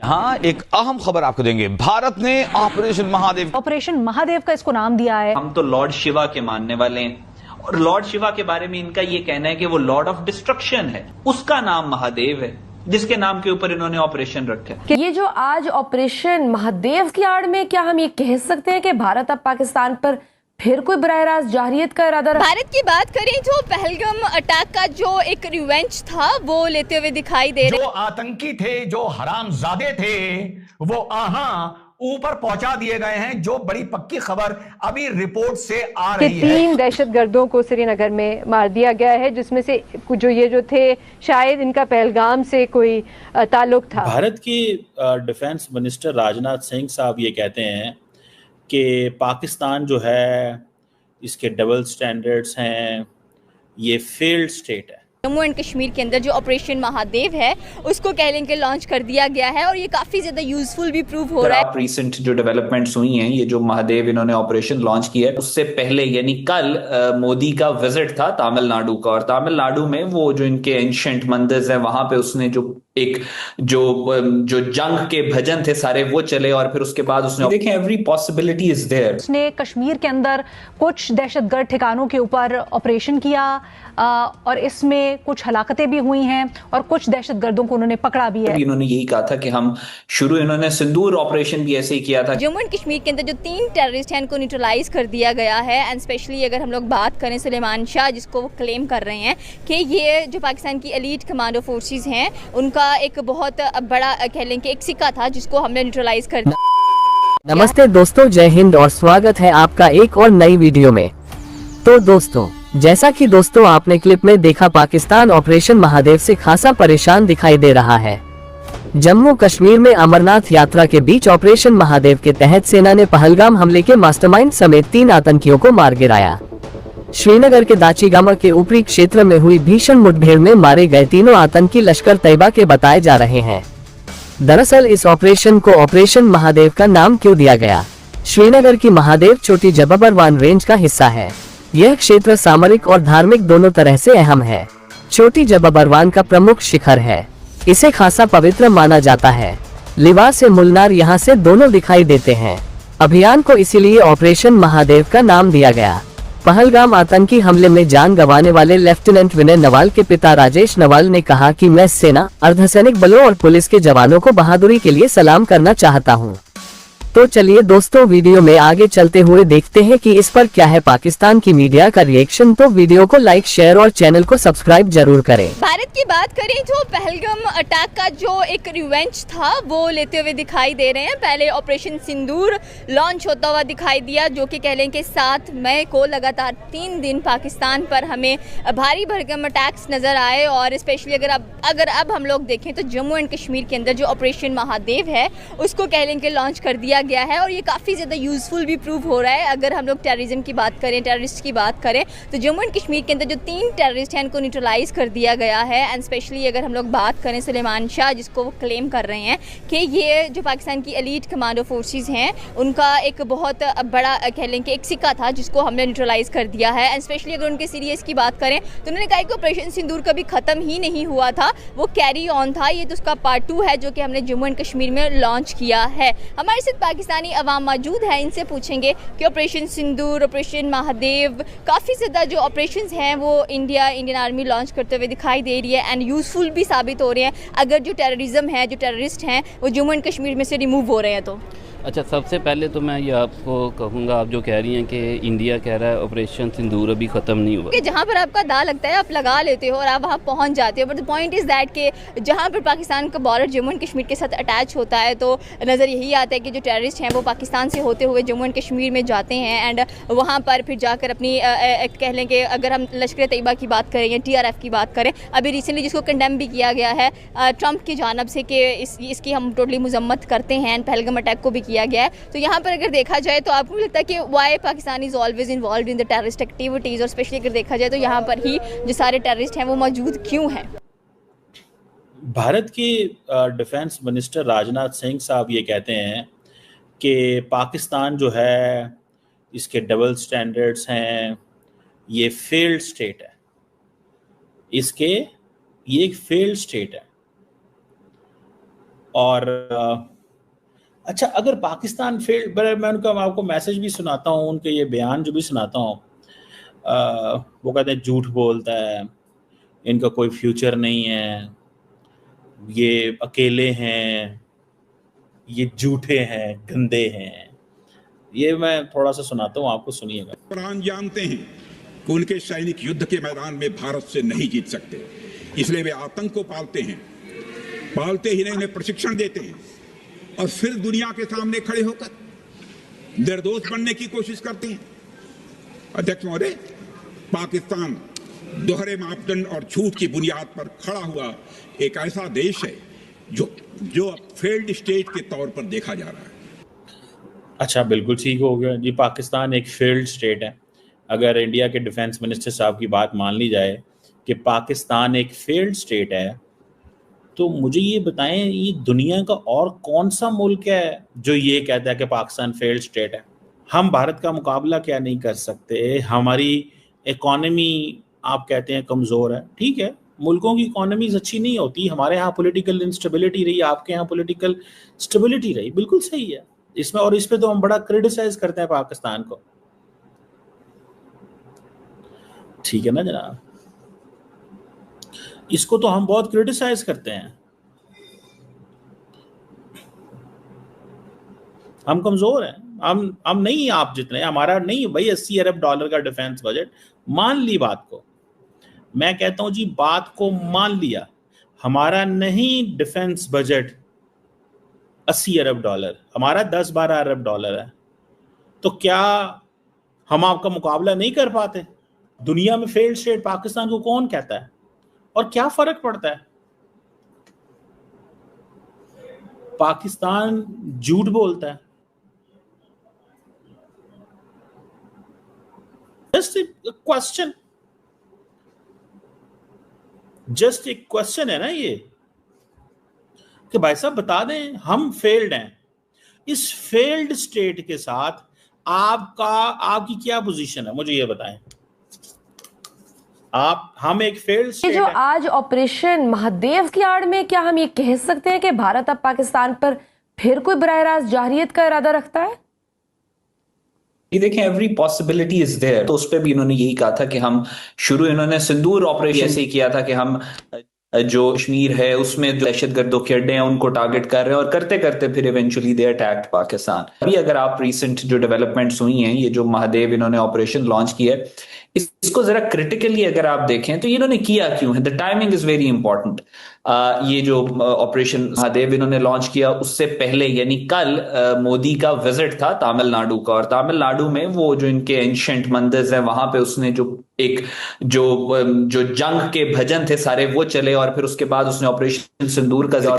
हाँ, एक अहम खबर आपको देंगे। भारत ने ऑपरेशन महादेव का इसको नाम दिया है। हम तो लॉर्ड शिवा के मानने वाले हैं और लॉर्ड शिवा के बारे में इनका ये कहना है कि वो लॉर्ड ऑफ डिस्ट्रक्शन है, उसका नाम महादेव है, जिसके नाम के ऊपर इन्होंने ऑपरेशन रखा है। ये जो आज ऑपरेशन महादेव की आड़ में, क्या हम ये कह सकते हैं कि भारत अब पाकिस्तान पर फिर कोई बराह रास्त जारहियत का इरादा? भारत की बात करें तो पहलगाम अटैक का जो एक रिवेंज था वो लेते हुए दिखाई दे रहे। जो आतंकी थे, जो हरामजादे थे, वो ऊपर पहुंचा दिए गए हैं। जो बड़ी पक्की खबर अभी रिपोर्ट से आ रही है, 3 दहशतगर्दों को श्रीनगर में मार दिया गया है, जिसमें से जो थे शायद इनका पहलगाम से कोई ताल्लुक था। भारत की डिफेंस मिनिस्टर राजनाथ सिंह साहब ये कहते हैं कि पाकिस्तान जो है, इसके डबल स्टैंडर्ड्स हैं, ये फेल्ड स्टेट है। जम्मू एंड कश्मीर के अंदर जो ऑपरेशन महादेव है उसको कह लें कि लॉन्च कर दिया गया है और ये काफी ज्यादा यूजफुल भी प्रूव हो रहा है। रिसेंट जो डेवलपमेंट्स हुई हैं, ये जो महादेव इन्होंने ऑपरेशन लॉन्च किया है, उससे पहले यानी कल मोदी का विजिट था तमिलनाडु का, और तमिलनाडु में वो जो इनके एंशिएंट मंदिर है वहां पे उसने जो एक जो जंग के भजन थे सारे वो चले, और फिर उसके बाद उसने देखें एवरी पॉसिबिलिटी इज देयर। उसने कश्मीर के अंदर कुछ दहशतगर्द ठिकानों के ऊपर ऑपरेशन किया और इसमें कुछ हलाकतें भी हुई हैं और कुछ दहशतगर्दों को उन्होंने पकड़ा भी है। इन्होंने यही कहा था कि हम इन्होंने सिंदूर ऑपरेशन भी ऐसे ही किया था। जम्मू एंड कश्मीर के अंदर जो 3 टेररिस्ट हैं इनको न्यूट्रलाइज कर दिया गया है। एंड स्पेशली अगर हम लोग बात करें सुलेमान शाह, जिसको वो क्लेम कर रहे हैं कि ये जो पाकिस्तान की एलीट कमांडो फोर्सेस हैं उनका एक बहुत बड़ा कह लें कि एक सिक्का था जिसको हमने न्यूट्रलाइज कर दिया। नमस्ते दोस्तों, जय हिंद और स्वागत है आपका एक और नई वीडियो में। तो दोस्तों, जैसा कि दोस्तों आपने क्लिप में देखा, पाकिस्तान ऑपरेशन महादेव से खासा परेशान दिखाई दे रहा है। जम्मू कश्मीर में अमरनाथ यात्रा के बीच ऑपरेशन महादेव के तहत सेना ने पहलगाम हमले के मास्टरमाइंड समेत 3 आतंकियों को मार गिराया। श्रीनगर के दाचीगामा के ऊपरी क्षेत्र में हुई भीषण मुठभेड़ में मारे गए तीनों आतंकी लश्कर तैयबा के बताए जा रहे हैं। दरअसल इस ऑपरेशन को ऑपरेशन महादेव का नाम क्यों दिया गया? श्रीनगर की महादेव चोटी जबबरवान रेंज का हिस्सा है। यह क्षेत्र सामरिक और धार्मिक दोनों तरह से अहम है। चोटी जबबरवान का प्रमुख शिखर है, इसे खासा पवित्र माना जाता है। लिवा से मुलनार यहाँ से दोनों दिखाई देते हैं। अभियान को इसीलिए ऑपरेशन महादेव का नाम दिया गया। पहलगाम आतंकी हमले में जान गंवाने वाले लेफ्टिनेंट विनय नवाल के पिता राजेश नवाल ने कहा कि मैं सेना, अर्धसैनिक बलों और पुलिस के जवानों को बहादुरी के लिए सलाम करना चाहता हूं। तो चलिए दोस्तों, वीडियो में आगे चलते हुए देखते हैं कि इस पर क्या है पाकिस्तान की मीडिया का रिएक्शन। तो वीडियो को लाइक, शेयर और चैनल को सब्सक्राइब जरूर करें। भारत की बात करें तो पहलगाम अटैक का जो एक रिवेंज था वो लेते हुए दिखाई दे रहे हैं। पहले ऑपरेशन सिंदूर लॉन्च होता हुआ दिखाई दिया, जो कि कह लें कि 7 मई को लगातार 3 दिन पाकिस्तान पर हमें भारी भरकम अटैक्स नजर आए। और स्पेशली अगर अब हम लोग देखें तो जम्मू एंड कश्मीर के अंदर जो ऑपरेशन महादेव है उसको कह लें कि लॉन्च कर दिया गया है और ये काफ़ी ज़्यादा यूजफुल भी प्रूव हो रहा है। अगर हम लोग टेररिज्म की बात करें, टेररिस्ट की बात करें, तो जम्मू एंड कश्मीर के अंदर जो 3 टेररिस्ट हैं इनको न्यूट्रलाइज कर दिया गया है। एंड स्पेशली अगर हम लोग बात करें सुलेमान शाह, जिसको वो क्लेम कर रहे हैं कि ये जो पाकिस्तान की एलीट कमांडो फोर्सेस हैं उनका एक बहुत बड़ा कह लें कि एक सिक्का था जिसको हमने न्यूट्रलाइज कर दिया है। एंड स्पेशली अगर उनके सीरियस की बात करें तो उन्होंने कहा कि ऑपरेशन सिंदूर कभी ख़त्म ही नहीं हुआ था, वो कैरी ऑन था। ये तो उसका पार्ट 2 है जो कि हमने जम्मू एंड कश्मीर में लॉन्च किया है। हमारे साथ पाकिस्तानी अवाम मौजूद है, इनसे पूछेंगे कि ऑपरेशन सिंदूर, ऑपरेशन महादेव, काफ़ी ज़्यादा जो ऑपरेशंस हैं वो इंडियन आर्मी लॉन्च करते हुए दिखाई दे रही है एंड यूज़फुल भी साबित हो रहे हैं अगर जो टेररिज्म है, जो टेररिस्ट हैं वो जम्मू एंड कश्मीर में से रिमूव हो रहे हैं। तो अच्छा, सबसे पहले तो मैं ये आपको कहूँगा, आप जो कह रही हैं कि इंडिया कह रहा है ऑपरेशन सिंदूर अभी ख़त्म नहीं हुआ, कि जहाँ पर आपका दाव लगता है आप लगा लेते हो और आप वहाँ पहुँच जाते हो। But the point is that कि जहाँ पर पाकिस्तान का बॉर्डर जम्मू एंड कश्मीर के साथ अटैच होता है तो नज़र यही आता है कि जो टेररिस्ट हैं वो पाकिस्तान से होते हुए जम्मू एंड कश्मीर में जाते हैं एंड वहाँ पर फिर जाकर अपनी कह लें कि अगर हम लश्कर तैयबा की बात करें या TRF की बात करें, अभी रिसेंटली जिसको कंडेम भी किया गया है ट्रंप की जानब से कि इसकी हम टोटली मजम्मत करते हैं एंड पहलगाम अटैक को भी किया गया है। तो यहाँ पर अगर देखा जाए तो आपको लगता है कि why Pakistan is always involve in the terrorist activities, और स्पेशली अगर देखा जाए तो यहाँ पर ही जो सारे टेररिस्ट हैं वो मौजूद क्यों हैं? भारत की डिफेंस मिनिस्टर राजनाथ सिंह साहब ये कहते हैं कि पाकिस्तान जो है, इसके डबल स्टैंडर्ड्स हैं, ये फेल्ड स्टेट है। ये एक फेल्ड स्टेट है और अच्छा, अगर पाकिस्तान फेल्ड, मैं उनका आपको मैसेज भी सुनाता हूँ, उनके ये बयान जो भी सुनाता हूँ, वो कहते हैं झूठ बोलता है, इनका कोई फ्यूचर नहीं है, ये अकेले हैं, ये झूठे हैं, गंदे हैं। ये मैं थोड़ा सा सुनाता हूँ, आपको सुनिएगा। प्राण जानते हैं कि उनके सैनिक युद्ध के मैदान में भारत से नहीं जीत सकते, इसलिए वे आतंक को पालते हैं, पालते ही नहीं उन्हें प्रशिक्षण देते हैं और फिर दुनिया के सामने खड़े होकर निर्दोष बनने की कोशिश करते हैं। अध्यक्ष महोदय, पाकिस्तान दोहरे मापदंड और झूठ की बुनियाद पर खड़ा हुआ एक ऐसा देश है जो अब फेल्ड स्टेट के तौर पर देखा जा रहा है। अच्छा, बिल्कुल ठीक हो गया जी, पाकिस्तान एक फेल्ड स्टेट है। अगर इंडिया के डिफेंस मिनिस्टर साहब की बात मान ली जाए कि पाकिस्तान एक फेल्ड स्टेट है, तो मुझे ये बताएं, ये दुनिया का और कौन सा मुल्क है जो ये कहता है कि पाकिस्तान फेल्ड स्टेट है? हम भारत का मुकाबला क्या नहीं कर सकते? हमारी इकॉनमी आप कहते हैं कमज़ोर है, ठीक है, मुल्कों की इकॉनमीज अच्छी नहीं होती, हमारे यहाँ पॉलिटिकल इंस्टेबिलिटी रही, आपके यहाँ पॉलिटिकल स्टेबिलिटी रही, बिल्कुल सही है इसमें, और इस पे तो हम बड़ा क्रिटिसाइज करते हैं पाकिस्तान को, ठीक है ना जनाब, इसको तो हम बहुत क्रिटिसाइज करते हैं। हम कमजोर हैं, हम नहीं आप जितने, हमारा नहीं भाई 80 अरब डॉलर का डिफेंस बजट, मान ली बात को, मैं कहता हूं जी बात को मान लिया, हमारा नहीं डिफेंस बजट 80 अरब डॉलर, हमारा 10-12 अरब डॉलर है, तो क्या हम आपका मुकाबला नहीं कर पाते? दुनिया में फेल्ड स्टेट पाकिस्तान को कौन कहता है और क्या फर्क पड़ता है? पाकिस्तान झूठ बोलता है। जस्ट एक क्वेश्चन है ना ये, कि भाई साहब बता दें हम फेल्ड हैं, इस फेल्ड स्टेट के साथ आपकी क्या पोजीशन है, मुझे ये बताएं। हम एक फेल्ड स्टेट जो आज ऑपरेशन महादेव की आड़ में, क्या हम ये कह सकते हैं कि भारत अब पाकिस्तान पर फिर कोई बराह रास्त जारहियत का इरादा रखता है? ये देखें, एवरी पॉसिबिलिटी इज देयर। तो उस पर भी इन्होंने यही कहा था कि हम इन्होंने सिंदूर ऑपरेशन ऐसे ही किया था कि हम जो कश्मीर है उसमें जो दहशतगर्दों के अड्डे हैं उनको टारगेट कर रहे हैं, और करते करते फिर इवेंचुअली दे अटैक्ड पाकिस्तान। अभी अगर आप रिसेंट जो डेवलपमेंट्स हुई हैं, ये जो महादेव इन्होंने ऑपरेशन लॉन्च किया है, इसको जरा क्रिटिकली अगर आप देखें तो इन्होंने किया क्यों है, the timing is very important. ये जो ऑपरेशन महादेव इन्होंने लॉन्च किया उससे पहले यानी कल मोदी का विजिट था तमिलनाडु का, और तमिलनाडु में वो जो इनके एंशिएंट मंदिर है वहां पे उसने जो जंग के भजन थे सारे वो चले, और फिर उसके बाद उसने ऑपरेशन सिंदूर का